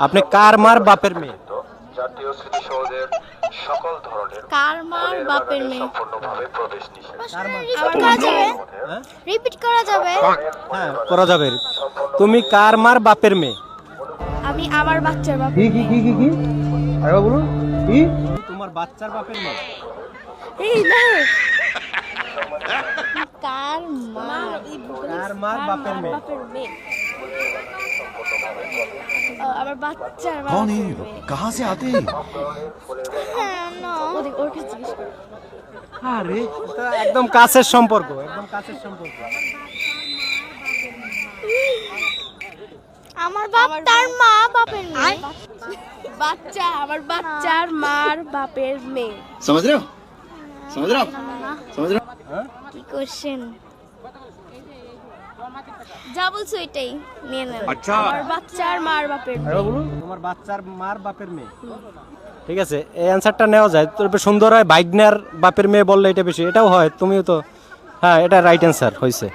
আপনি কার মার বাপের মেয়ে? জাতীয় স্মৃতিসৌধের সকল ধরনের কার মার বাপের মেয়ে? সম্পূর্ণভাবে প্রবেশ নিষেধ। আবার করা যাবে? হ্যাঁ রিপিট করা যাবে? হ্যাঁ করা যাবে। তুমি কার মার বাপের মেয়ে? আমি আমার বাচ্চার বাপ। কি আরেকবার বলুন কি? তোমার বাচ্চার বাপের মেয়ে। এই না কার মা? কার মার বাপের মেয়ে? আমার বাচ্চার বাপ। कौन है ये लोग कहाँ से आते हैं হ্যাঁ না ওর কাছে জিজ্ঞেস করো। আরে এটা একদম কাছের সম্পর্ক, একদম কাছের সম্পর্ক। আমার বাপ তার মা বাপের মেয়ে। বাচ্চা আমার বাচ্চার মার বাপের মেয়ে। समझ रहे हो समझ रहे हो समझ रहे हो কি কোশ্চেন? যা বলছো এটাই নিয়ে নেন। আচ্ছা। আমার বাচ্চার মার বাপের মেয়ে। আরেকবার বলুন। তোমার বাচ্চার মার বাপের মেয়ে। ঠিক আছে, এই অ্যানসারটা নেওয়া যায়। তবে সুন্দর হয় ভাইগনার বাপের মেয়ে বললে এটা বেশি, এটাও হয়। তুমিও তো, হ্যাঁ এটা রাইট অ্যান্সার হয়েছে।